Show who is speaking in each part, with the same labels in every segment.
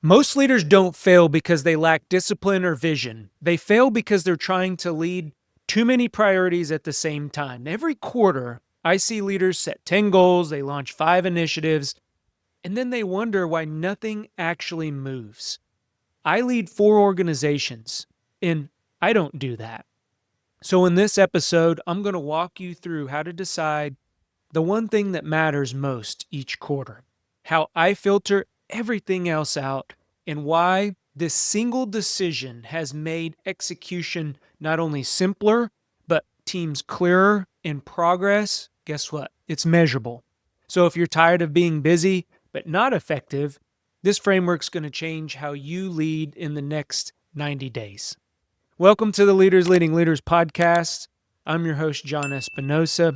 Speaker 1: Most leaders don't fail because they lack discipline or vision. They fail because they're trying to lead too many priorities at the same time. Every quarter, I see leaders set 10 goals, they launch 5 initiatives, and then they wonder why nothing actually moves. I lead 4 organizations, and I don't do that. So, in this episode, I'm going to walk you through how to decide the one thing that matters most each quarter, how I filter everything else out, and why this single decision has made execution not only simpler, but teams clearer and progress. Guess what? It's measurable. So if you're tired of being busy but not effective, this framework's going to change how you lead in the next 90 days. Welcome to the Leaders Leading Leaders podcast. I'm your host, John Espinosa.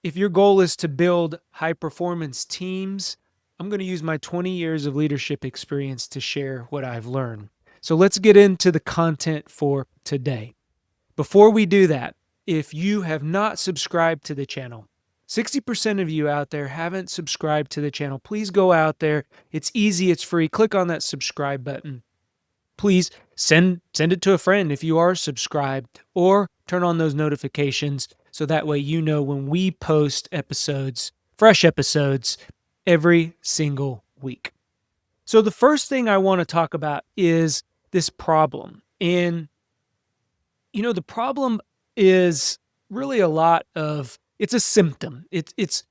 Speaker 1: If your goal is to build high-performance teams, I'm going to use my 20 years of leadership experience to share what I've learned. So let's get into the content for today. Before we do that, if you have not subscribed to the channel, 60% of you out there haven't subscribed to the channel. Please go out there. It's easy. It's free. Click on that subscribe button. Please send it to a friend if you are subscribed, or turn on those notifications so that way you know when we post episodes, fresh episodes, every single week. So the first thing I want to talk about is this problem. And, the problem is really it's a symptom. It's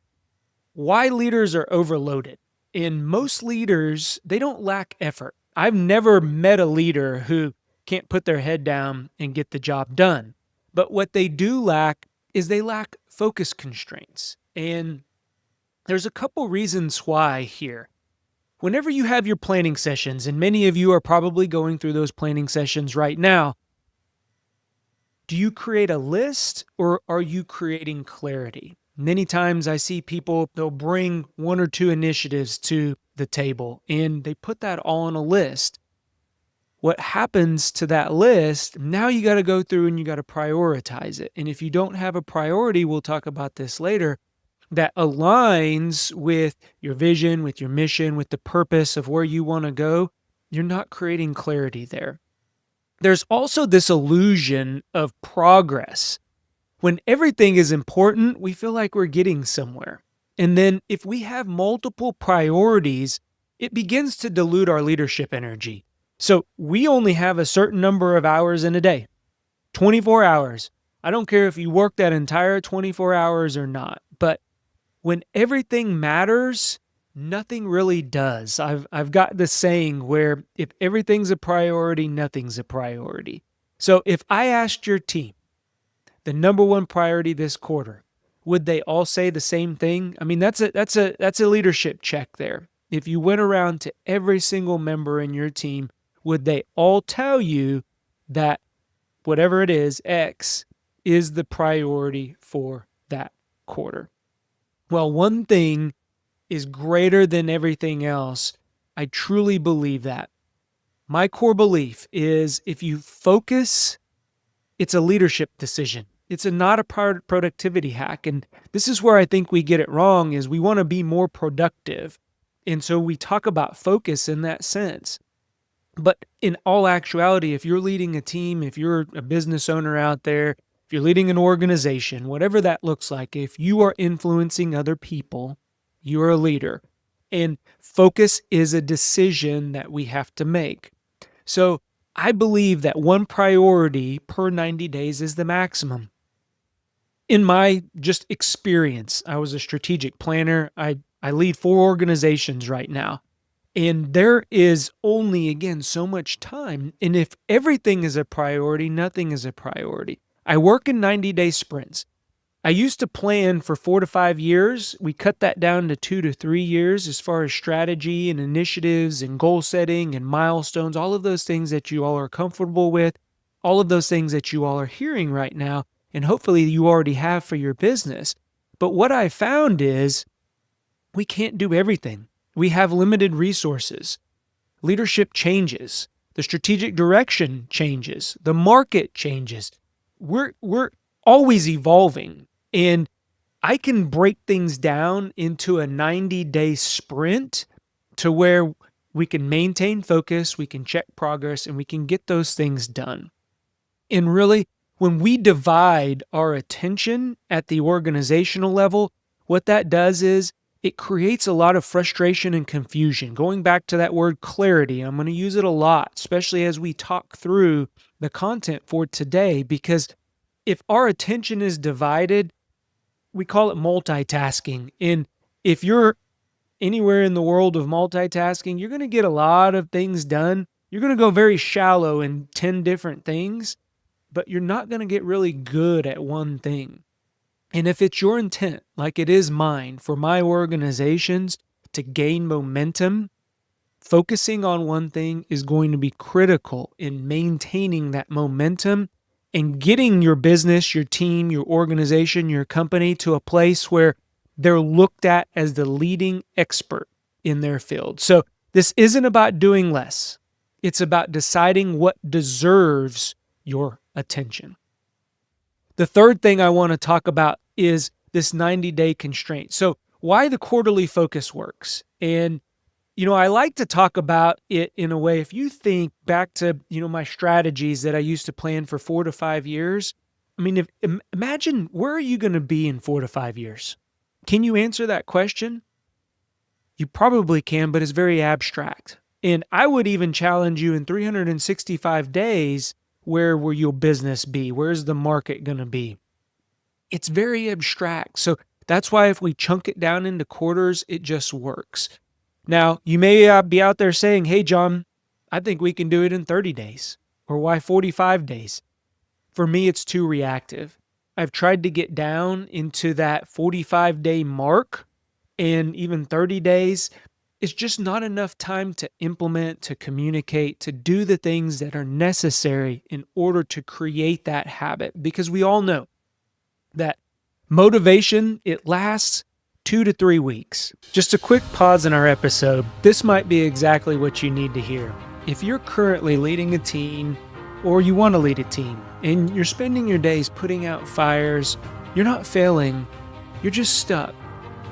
Speaker 1: why leaders are overloaded. And most leaders, they don't lack effort. I've never met a leader who can't put their head down and get the job done. But what they do lack is they lack focus constraints. And there's a couple reasons why here. Whenever you have your planning sessions, and many of you are probably going through those planning sessions right now, do you create a list or are you creating clarity? Many times I see people, they'll bring 1 or 2 initiatives to the table and they put that all on a list. What happens to that list, now you got to go through and you got to prioritize it. And if you don't have a priority, we'll talk about this later, that aligns with your vision, with your mission, with the purpose of where you want to go, you're not creating clarity there. There's also this illusion of progress. When everything is important, we feel like we're getting somewhere. And then if we have multiple priorities, it begins to dilute our leadership energy. So we only have a certain number of hours in a day, 24 hours. I don't care if you work that entire 24 hours or not, but when everything matters, nothing really does. I've got this saying where if everything's a priority, nothing's a priority. So if I asked your team the number one priority this quarter, would they all say the same thing? I mean, that's a leadership check there. If you went around to every single member in your team, would they all tell you that whatever it is, X, is the priority for that quarter? Well, one thing is greater than everything else. I truly believe that. My core belief is if you focus, it's a leadership decision. It's not a productivity hack. And this is where I think we get it wrong, is we want to be more productive. And so we talk about focus in that sense. But in all actuality, if you're leading a team, if you're a business owner out there, if you're leading an organization, whatever that looks like, if you are influencing other people, you're a leader. And focus is a decision that we have to make. So I believe that one priority per 90 days is the maximum. In my just experience, I was a strategic planner. I lead 4 organizations right now. And there is only, again, so much time. And if everything is a priority, nothing is a priority. I work in 90-day sprints. I used to plan for 4 to 5 years. We cut that down to 2 to 3 years as far as strategy and initiatives and goal setting and milestones, all of those things that you all are comfortable with, all of those things that you all are hearing right now, and hopefully you already have for your business. But what I found is we can't do everything. We have limited resources. Leadership changes. The strategic direction changes. The market changes. We're always evolving. And I can break things down into a 90-day sprint to where we can maintain focus, we can check progress, and we can get those things done. And really, when we divide our attention at the organizational level, what that does is it creates a lot of frustration and confusion. Going back to that word clarity, I'm going to use it a lot, especially as we talk through the content for today, because if our attention is divided, we call it multitasking. And if you're anywhere in the world of multitasking, you're going to get a lot of things done. You're going to go very shallow in 10 different things, but you're not going to get really good at one thing. And if it's your intent, like it is mine, for my organizations to gain momentum, focusing on one thing is going to be critical in maintaining that momentum and getting your business, your team, your organization, your company to a place where they're looked at as the leading expert in their field. So this isn't about doing less. It's about deciding what deserves your attention. The third thing I want to talk about is this 90-day constraint. So why the quarterly focus works. And, I like to talk about it in a way, if you think back to, my strategies that I used to plan for 4 to 5 years. Imagine, where are you going to be in 4 to 5 years? Can you answer that question? You probably can, but it's very abstract. And I would even challenge you in 365 days, where will your business be? Where's the market going to be? It's very abstract. So that's why if we chunk it down into quarters, it just works. Now, you may be out there saying, hey, John, I think we can do it in 30 days. Or why 45 days? For me, it's too reactive. I've tried to get down into that 45-day mark, and even 30 days. It's just not enough time to implement, to communicate, to do the things that are necessary in order to create that habit. Because we all know that motivation, it lasts 2 to 3 weeks. Just a quick pause in our episode. This might be exactly what you need to hear. If you're currently leading a team, or you want to lead a team, and you're spending your days putting out fires, you're not failing, you're just stuck.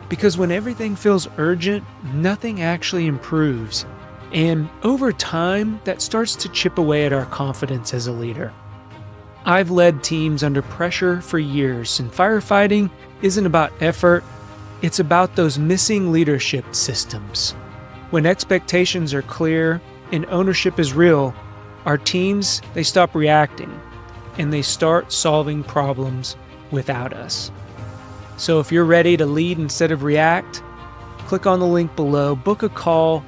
Speaker 1: Because when everything feels urgent, nothing actually improves. And over time, that starts to chip away at our confidence as a leader. I've led teams under pressure for years, and firefighting isn't about effort, it's about those missing leadership systems. When expectations are clear and ownership is real, our teams, they stop reacting and they start solving problems without us. So if you're ready to lead instead of react, click on the link below, book a call,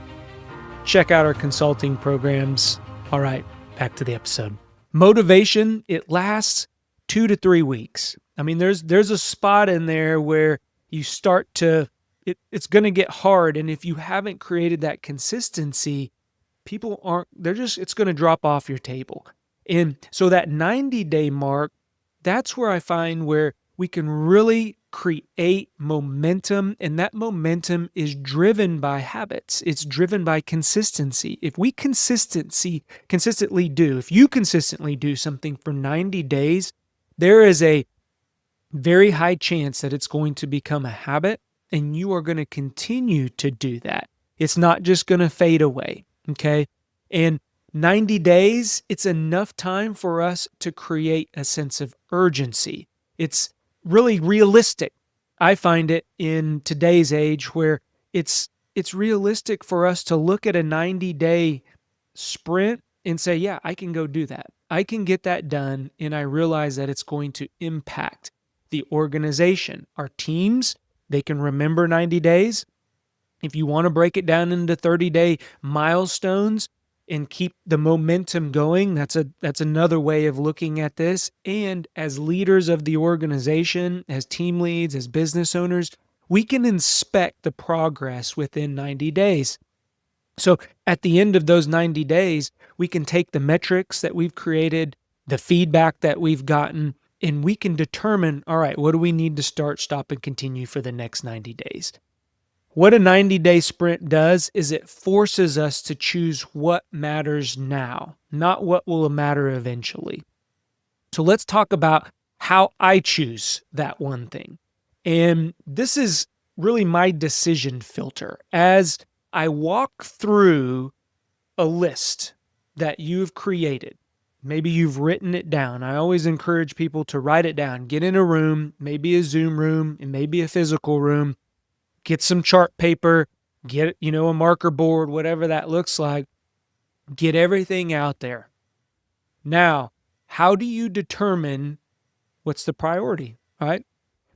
Speaker 1: check out our consulting programs. All right, back to the episode. Motivation, it lasts 2 to 3 weeks. There's a spot in there where you start to, it's going to get hard. And if you haven't created that consistency, it's going to drop off your table. And so that 90-day mark, that's where I find where we can really create momentum, and that momentum is driven by habits. It's driven by consistency. If you consistently do something for 90 days, there is a very high chance that it's going to become a habit, and you are going to continue to do that. It's not just going to fade away, okay? And 90 days, it's enough time for us to create a sense of urgency. It's really realistic. I find it in today's age where it's realistic for us to look at a 90-day sprint and say, yeah, I can go do that. I can get that done, and I realize that it's going to impact the organization. Our teams, they can remember 90 days. If you want to break it down into 30-day milestones and keep the momentum going, that's another way of looking at this. And as leaders of the organization, as team leads, as business owners, we can inspect the progress within 90 days. So at the end of those 90 days, we can take the metrics that we've created, the feedback that we've gotten, and we can determine, all right, what do we need to start, stop, and continue for the next 90 days? What a 90-day sprint does is it forces us to choose what matters now, not what will matter eventually. So let's talk about how I choose that one thing. And this is really my decision filter. As I walk through a list that you've created. Maybe you've written it down. I always encourage people to write it down. Get in a room, maybe a Zoom room, and maybe a physical room. Get some chart paper, get, a marker board, whatever that looks like. Get everything out there. Now, how do you determine what's the priority, right?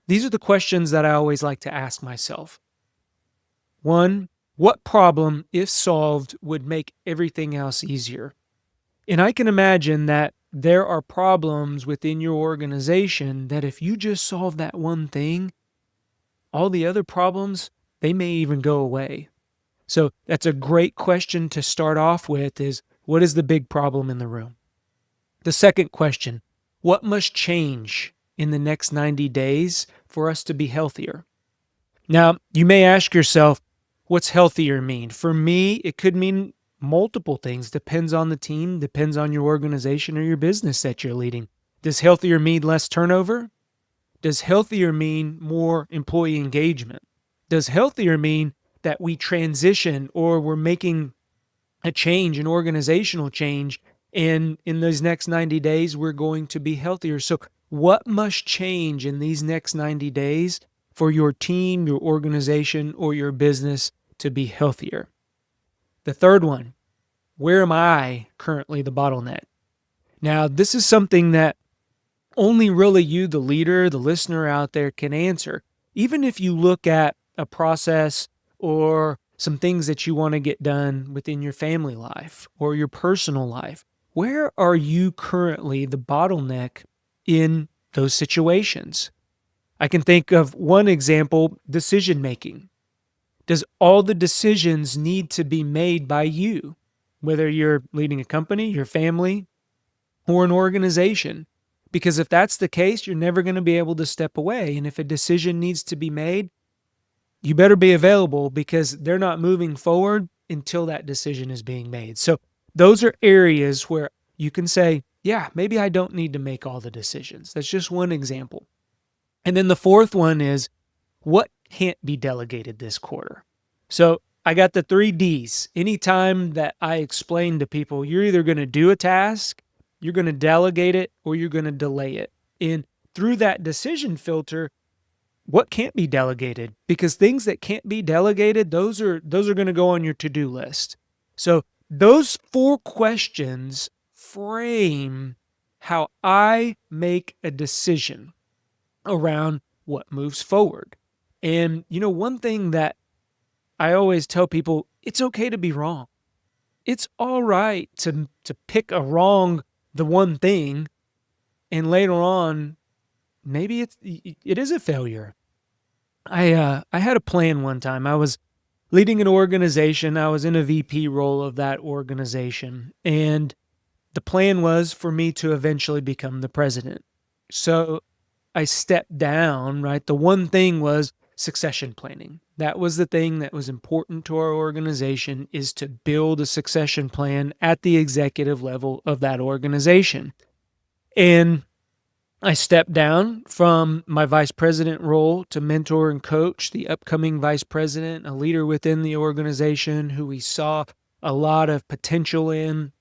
Speaker 1: These are the questions that I always like to ask myself. One, what problem, if solved, would make everything else easier? And I can imagine that there are problems within your organization that if you just solve that one thing, all the other problems, they may even go away. So that's a great question to start off with is, what is the big problem in the room? The second question, what must change in the next 90 days for us to be healthier? Now, you may ask yourself, what's healthier mean? For me, it could mean multiple things. Depends on the team, depends on your organization or your business that you're leading. Does healthier mean less turnover? Does healthier mean more employee engagement? Does healthier mean that we transition or we're making a change, an organizational change, and in those next 90 days, we're going to be healthier? So what must change in these next 90 days for your team, your organization, or your business to be healthier? The third one, where am I currently the bottleneck? Now, this is something that only really you, the leader, the listener out there can answer. Even if you look at a process or some things that you want to get done within your family life or your personal life, where are you currently the bottleneck in those situations? I can think of one example, decision making. Does all the decisions need to be made by you, whether you're leading a company, your family, or an organization? Because if that's the case, you're never going to be able to step away. And if a decision needs to be made, you better be available because they're not moving forward until that decision is being made. So those are areas where you can say, yeah, maybe I don't need to make all the decisions. That's just one example. And then the fourth one is, what can't be delegated this quarter? So I got the 3 Ds. Anytime that I explain to people, you're either going to do a task, you're going to delegate it, or you're going to delay it. And through that decision filter, what can't be delegated? Because things that can't be delegated, those are going to go on your to-do list. So those 4 questions frame how I make a decision around what moves forward. And, one thing that I always tell people, it's okay to be wrong. It's all right to pick a wrong, the one thing, and later on, maybe it is a failure. I had a plan one time. I was leading an organization. I was in a VP role of that organization, and the plan was for me to eventually become the president. So I stepped down, right? The one thing was succession planning. That was the thing that was important to our organization, is to build a succession plan at the executive level of that organization. And I stepped down from my vice president role to mentor and coach the upcoming vice president, a leader within the organization who we saw a lot of potential in,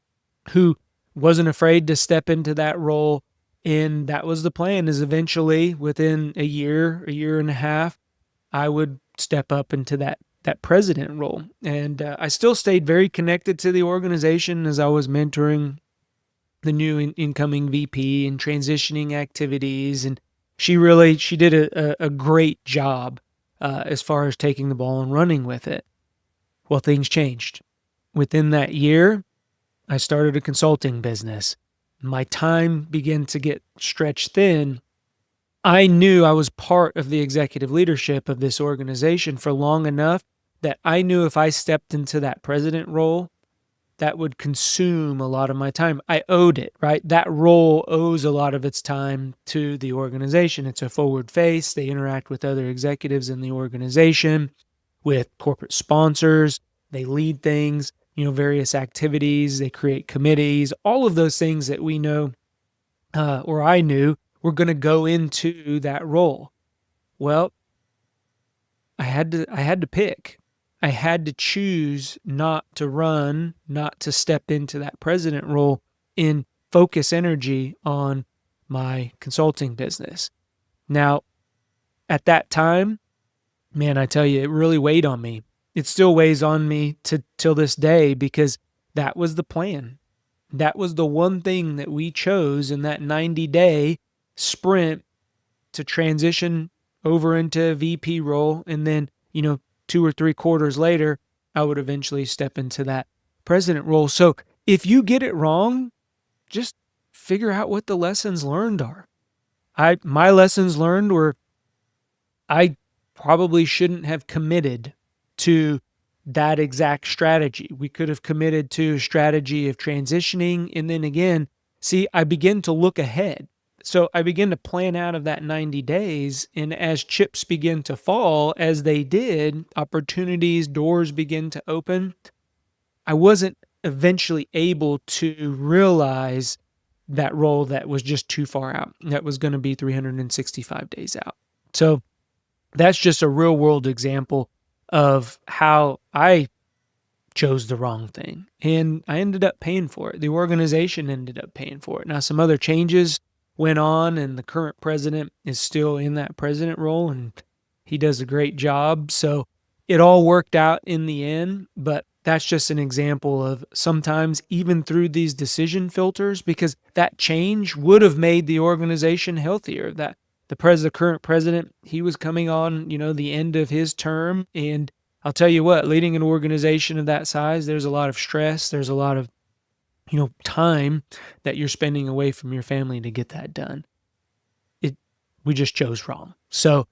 Speaker 1: who wasn't afraid to step into that role. And that was the plan, is eventually within a year and a half, I would step up into that president role. And I still stayed very connected to the organization as I was mentoring the new incoming VP and transitioning activities. And she did a great job as far as taking the ball and running with it. Well, things changed. Within that year, I started a consulting business. My time began to get stretched thin. I knew I was part of the executive leadership of this organization for long enough that I knew if I stepped into that president role, that would consume a lot of my time. I owed it, right? That role owes a lot of its time to the organization. It's a forward face. They interact with other executives in the organization, with corporate sponsors. They lead things, various activities. They create committees, all of those things that we know, or I knew, were going to go into that role. Well, I had to pick. I had to choose not to run, not to step into that president role and focus energy on my consulting business. Now, at that time, man, I tell you, it really weighed on me. It still weighs on me till this day because that was the plan. That was the one thing that we chose in that 90-day sprint to transition over into a VP role. And then, 2 or 3 quarters later, I would eventually step into that president role. So if you get it wrong, just figure out what the lessons learned are. My lessons learned were I probably shouldn't have committed to that exact strategy. We could have committed to a strategy of transitioning. And then again, I begin to look ahead. So I begin to plan out of that 90 days. And as chips begin to fall, as they did, opportunities, doors begin to open. I wasn't eventually able to realize that role that was just too far out. That was going to be 365 days out. So that's just a real world example of how I chose the wrong thing. And I ended up paying for it. The organization ended up paying for it. Now, some other changes went on, and the current president is still in that president role, and he does a great job. So it all worked out in the end, but that's just an example of sometimes even through these decision filters, because that change would have made the organization healthier. That the current president, he was coming on, the end of his term. And I'll tell you what, leading an organization of that size, there's a lot of stress. There's a lot of, time that you're spending away from your family to get that done. We just chose wrong. So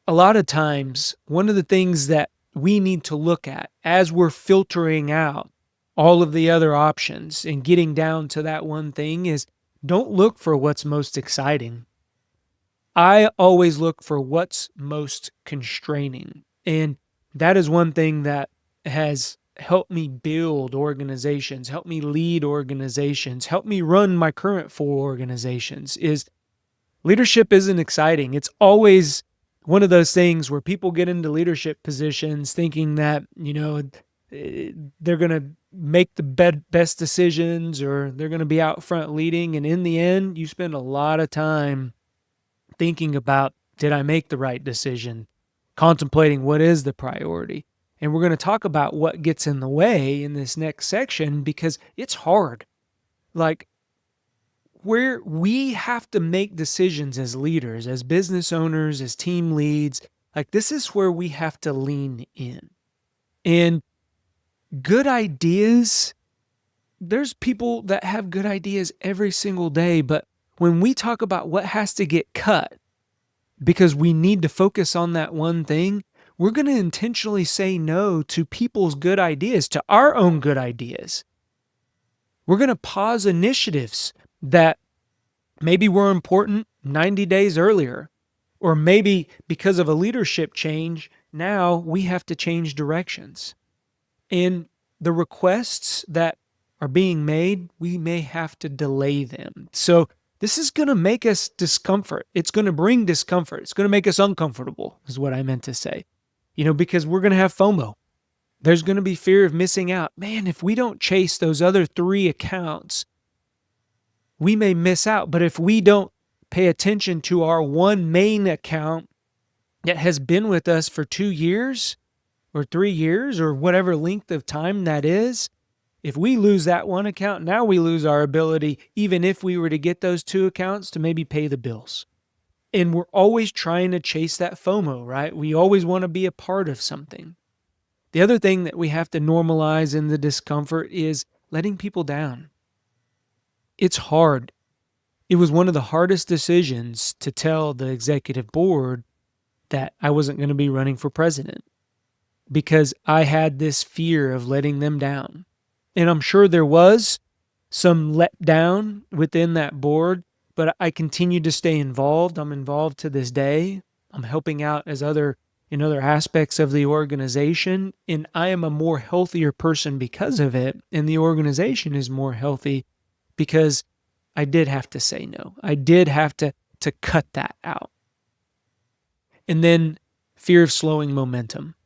Speaker 1: a lot of times, one of the things that we need to look at as we're filtering out all of the other options and getting down to that one thing is don't look for what's most exciting. I always look for what's most constraining. And that is one thing that has helped me build organizations, helped me lead organizations, helped me run my current 4 organizations, is leadership isn't exciting. It's always one of those things where people get into leadership positions thinking that, they're going to make the best decisions or they're going to be out front leading. And in the end, you spend a lot of time thinking about, did I make the right decision? Contemplating what is the priority. And we're going to talk about what gets in the way in this next section because it's hard. Like, where we have to make decisions as leaders, as business owners, as team leads, like this is where we have to lean in. And good ideas, there's people that have good ideas every single day, but when we talk about what has to get cut because we need to focus on that one thing, we're going to intentionally say no to people's good ideas, to our own good ideas. We're going to pause initiatives that maybe were important 90 days earlier, or maybe because of a leadership change, now we have to change directions. And the requests that are being made, we may have to delay them. So this is going to make us discomfort. It's going to bring discomfort. It's going to make us uncomfortable, is what I meant to say. Because we're going to have FOMO. There's going to be fear of missing out. Man, if we don't chase those other 3 accounts, we may miss out. But if we don't pay attention to our one main account that has been with us for 2 years or 3 years or whatever length of time that is, if we lose that one account, now we lose our ability, even if we were to get those 2 accounts, to maybe pay the bills. And we're always trying to chase that FOMO, right? We always want to be a part of something. The other thing that we have to normalize in the discomfort is letting people down. It's hard. It was one of the hardest decisions to tell the executive board that I wasn't going to be running for president because I had this fear of letting them down. And I'm sure there was some let down within that board, but I continue to stay involved. I'm involved to this day. I'm helping out in other aspects of the organization, and I am a more healthier person because of it, and the organization is more healthy because I did have to say no. I did have to cut that out. And then fear of slowing momentum.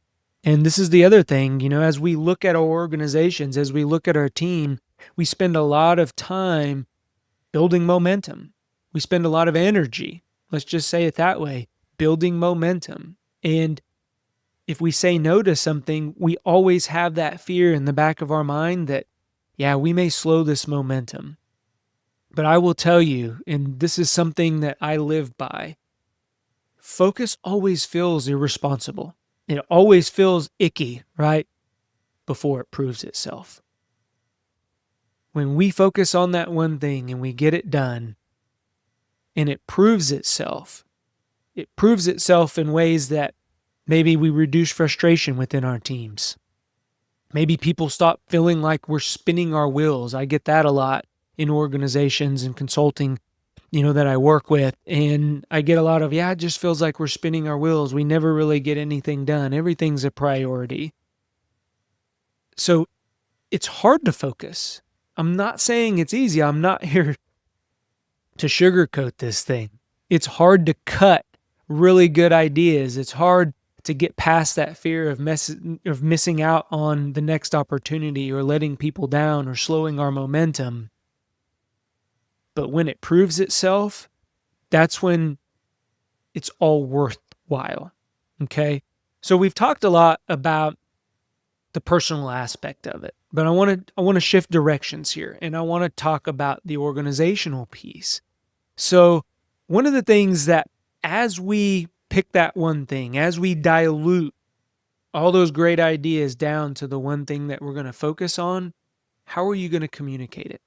Speaker 1: And this is the other thing, as we look at our organizations, as we look at our team, we spend a lot of time building momentum. We spend a lot of energy, let's just say it that way, building momentum. And if we say no to something, we always have that fear in the back of our mind that, yeah, we may slow this momentum. But I will tell you, and this is something that I live by, focus always feels irresponsible. It always feels icky, right? Before it proves itself. When we focus on that one thing and we get it done, and it proves itself in ways that maybe we reduce frustration within our teams. Maybe people stop feeling like we're spinning our wheels. I get that a lot in organizations and consulting, that I work with. And I get a lot of, it just feels like we're spinning our wheels. We never really get anything done. Everything's a priority. So it's hard to focus. I'm not saying it's easy. I'm not here to sugarcoat this thing. It's hard to cut really good ideas. It's hard to get past that fear of missing out on the next opportunity or letting people down or slowing our momentum. But when it proves itself, that's when it's all worthwhile. Okay? So we've talked a lot about the personal aspect of it, but I want to shift directions here, and I want to talk about the organizational piece. So one of the things that, as we pick that one thing, as we dilute all those great ideas down to the one thing that we're going to focus on, how are you going to communicate it?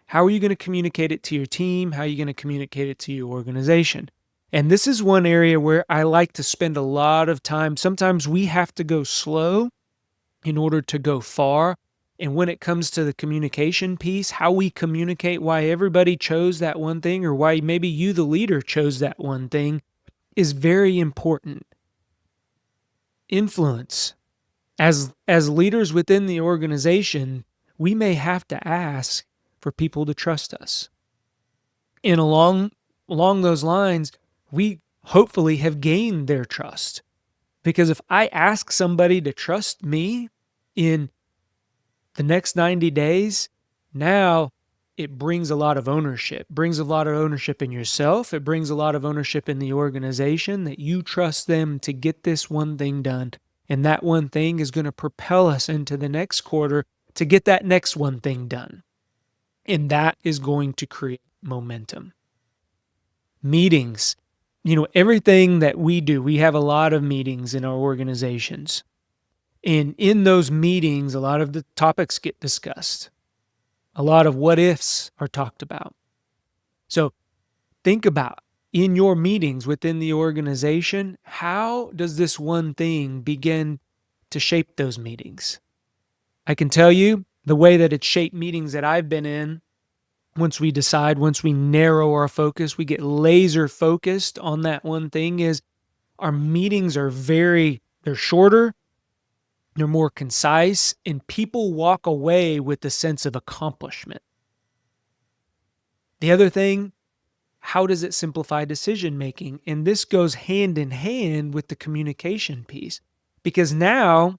Speaker 1: How are you going to communicate it to your team? How are you going to communicate it to your organization? And this is one area where I like to spend a lot of time. Sometimes we have to go slow in order to go far. And when it comes to the communication piece, how we communicate why everybody chose that one thing, or why maybe you, the leader, chose that one thing, is very important. Influence. As leaders within the organization, we may have to ask for people to trust us. And along those lines, we hopefully have gained their trust. Because if I ask somebody to trust me in the next 90 days, now it brings a lot of ownership. It brings a lot of ownership in yourself. It brings a lot of ownership in the organization that you trust them to get this one thing done. And that one thing is going to propel us into the next quarter to get that next one thing done. And that is going to create momentum. Meetings. Everything that we do, we have a lot of meetings in our organizations. And in those meetings, a lot of the topics get discussed. A lot of what ifs are talked about. So think about, in your meetings within the organization, how does this one thing begin to shape those meetings? I can tell you the way that it shaped meetings that I've been in. Once we narrow our focus, we get laser focused on that one thing, is our meetings are they're shorter, they're more concise, and people walk away with a sense of accomplishment. The other thing, how does it simplify decision making? And this goes hand in hand with the communication piece, because now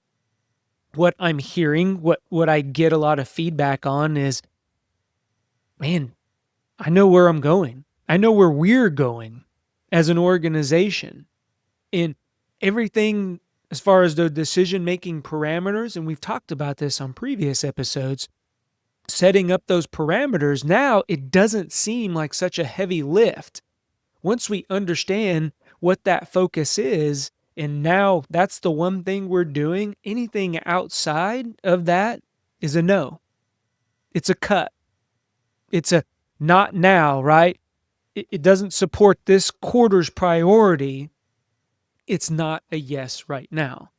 Speaker 1: what I'm hearing, what I get a lot of feedback on is, man, I know where I'm going. I know where we're going as an organization. And everything as far as the decision-making parameters, and we've talked about this on previous episodes, setting up those parameters, now it doesn't seem like such a heavy lift. Once we understand what that focus is, and now that's the one thing we're doing, anything outside of that is a no. It's a cut. It's a not now, right? It doesn't support this quarter's priority. It's not a yes right now.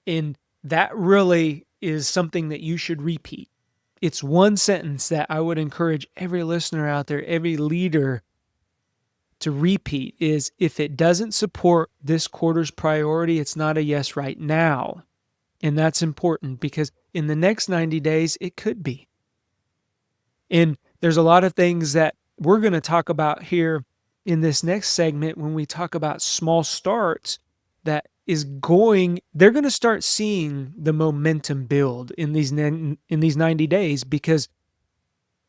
Speaker 1: And that really is something that you should repeat. It's one sentence that I would encourage every listener out there, every leader to repeat is, if it doesn't support this quarter's priority, it's not a yes right now. And that's important because in the next 90 days, it could be. And there's a lot of things that we're going to talk about here in this next segment when we talk about small starts, that they're going to start seeing the momentum build in these 90 days because,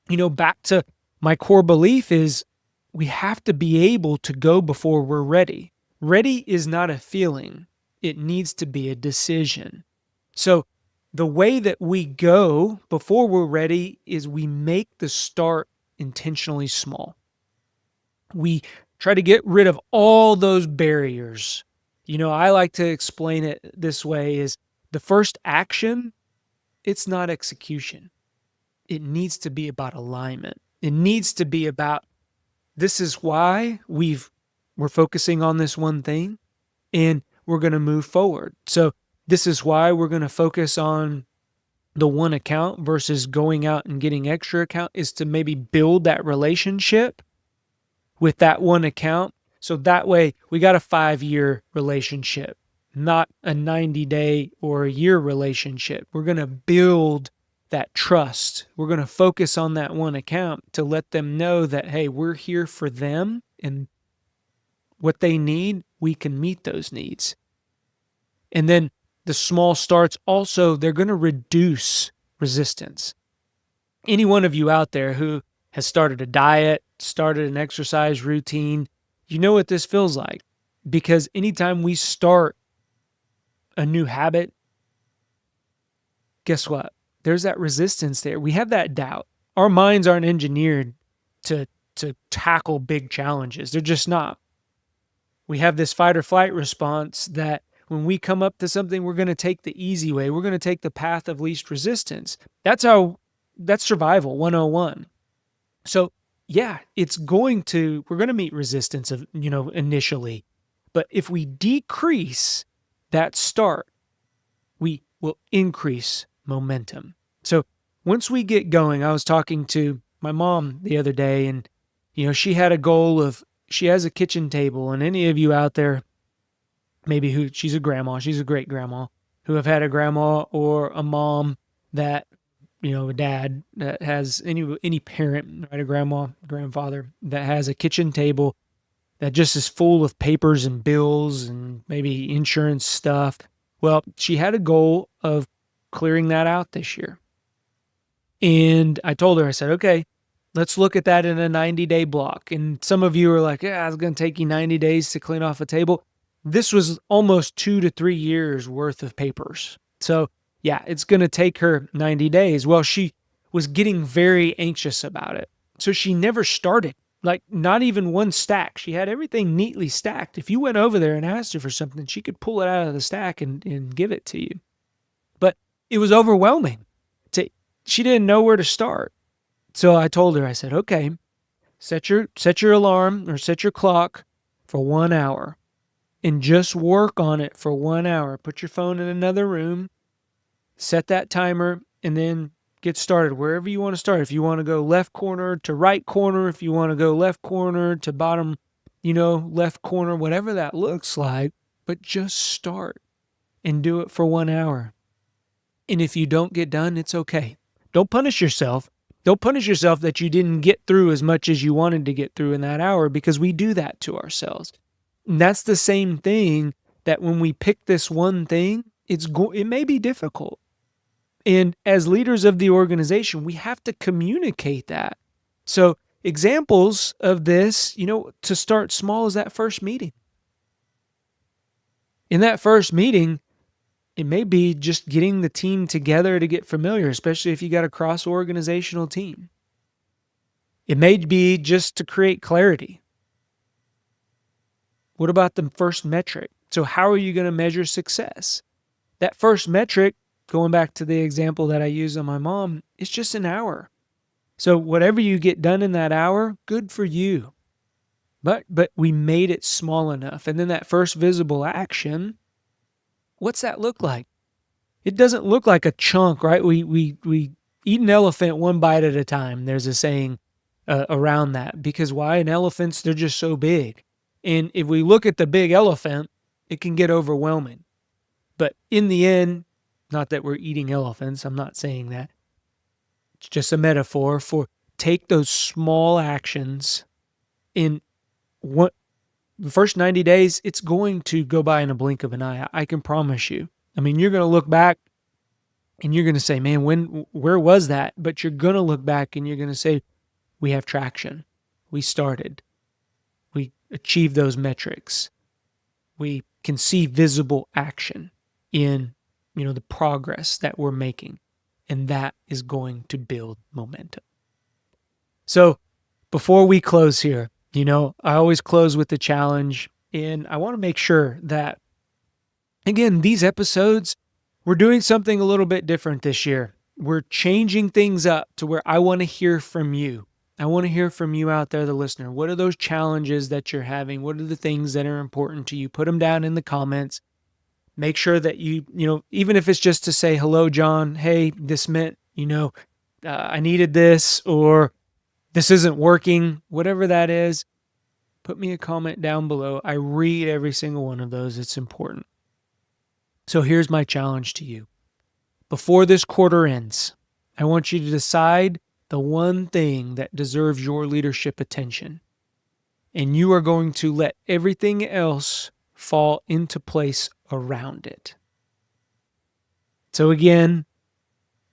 Speaker 1: back to my core belief is we have to be able to go before we're ready. Ready is not a feeling. It needs to be a decision. So the way that we go before we're ready is we make the start intentionally small. We try to get rid of all those barriers. I like to explain it this way is the first action, it's not execution. It needs to be about alignment. It needs to be about this is why we're focusing on this one thing and we're going to move forward. So this is why we're going to focus on the one account versus going out and getting extra account is to maybe build that relationship with that one account. So that way we got a 5-year relationship, not a 90-day or a year relationship. We're going to build that trust. We're going to focus on that one account to let them know that, hey, we're here for them and what they need, we can meet those needs. And then the small starts also, they're going to reduce resistance. Any one of you out there who has started a diet, started an exercise routine, you know what this feels like. Because anytime we start a new habit, guess what? There's that resistance there. We have that doubt. Our minds aren't engineered to tackle big challenges. They're just not. We have this fight or flight response that when we come up to something, we're going to take the easy way. We're going to take the path of least resistance. That's survival 101. So yeah, we're going to meet resistance initially. But if we decrease that start, we will increase momentum. So once we get going, I was talking to my mom the other day and, she had a goal of, she has a kitchen table, and any of you out there, maybe she's a grandma, she's a great grandma, who have had a grandma or a mom that, a dad that has any parent, right, a grandma, grandfather that has a kitchen table that just is full of papers and bills and maybe insurance stuff. Well, she had a goal of clearing that out this year. And I told her, I said, okay, let's look at that in a 90-day block. And some of you are like, yeah, it's going to take you 90 days to clean off a table. This was almost 2 to 3 years worth of papers. So yeah, it's going to take her 90 days. Well, she was getting very anxious about it. So she never started, like not even one stack. She had everything neatly stacked. If you went over there and asked her for something, she could pull it out of the stack and give it to you. But it was overwhelming. She didn't know where to start. So I told her, I said, okay, set your alarm or set your clock for 1 hour and just work on it for 1 hour. Put your phone in another room, set that timer, and then get started wherever you want to start. If you want to go left corner to right corner, if you want to go left corner to bottom, left corner, whatever that looks like, but just start and do it for 1 hour. And if you don't get done, it's okay. Don't punish yourself. Don't punish yourself that you didn't get through as much as you wanted to get through in that hour, because we do that to ourselves. And that's the same thing that when we pick this one thing, it may be difficult. And as leaders of the organization, we have to communicate that. So examples of this, to start small is that first meeting. In that first meeting, it may be just getting the team together to get familiar, especially if you got a cross-organizational team. It may be just to create clarity. What about the first metric? So how are you going to measure success? That first metric, going back to the example that I used on my mom, is just an hour. So whatever you get done in that hour, good for you. But we made it small enough. And then that first visible action, what's that look like? It doesn't look like a chunk, right? We eat an elephant one bite at a time. There's a saying around that. Because why? And elephants, they're just so big. And if we look at the big elephant, it can get overwhelming. But in the end, not that we're eating elephants, I'm not saying that. It's just a metaphor for take those small actions in the first 90 days, it's going to go by in a blink of an eye. I can promise you. I mean, you're going to look back and you're going to say, man, where was that? But you're going to look back and you're going to say, we have traction. We started. We achieved those metrics. We can see visible action in, the progress that we're making. And that is going to build momentum. So before we close here, I always close with the challenge. And I want to make sure that, again, these episodes, we're doing something a little bit different this year. We're changing things up to where I want to hear from you. I want to hear from you out there, the listener. What are those challenges that you're having? What are the things that are important to you? Put them down in the comments. Make sure that you even if it's just to say, hello, John, hey, this meant, I needed this, or this isn't working, whatever that is, put me a comment down below. I read every single one of those. It's important. So here's my challenge to you. Before this quarter ends, I want you to decide the one thing that deserves your leadership attention. And you are going to let everything else fall into place around it. So again,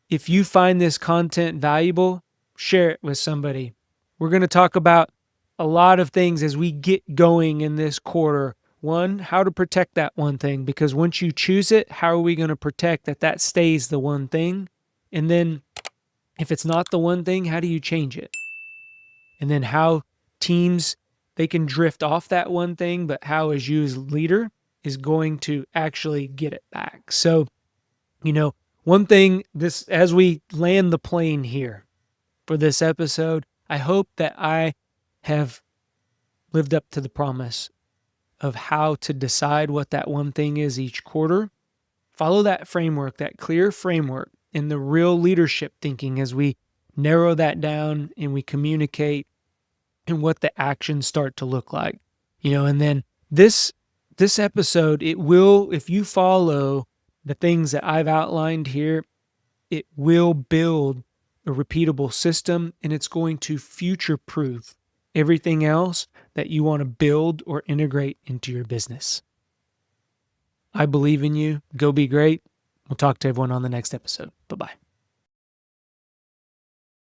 Speaker 1: if you find this content valuable, share it with somebody. We're going to talk about a lot of things as we get going in this quarter. One, how to protect that one thing, because once you choose it, how are we going to protect that stays the one thing? And then if it's not the one thing, how do you change it? And then how teams, they can drift off that one thing, but how as you as leader is going to actually get it back. So, one thing, as we land the plane here for this episode, I hope that I have lived up to the promise of how to decide what that one thing is each quarter. Follow that framework, that clear framework, in the real leadership thinking as we narrow that down and we communicate and what the actions start to look like. And then this episode, it will, if you follow the things that I've outlined here, it will build a repeatable system, and it's going to future-proof everything else that you want to build or integrate into your business. I believe in you. Go be great. We'll talk to everyone on the next episode. Bye-bye.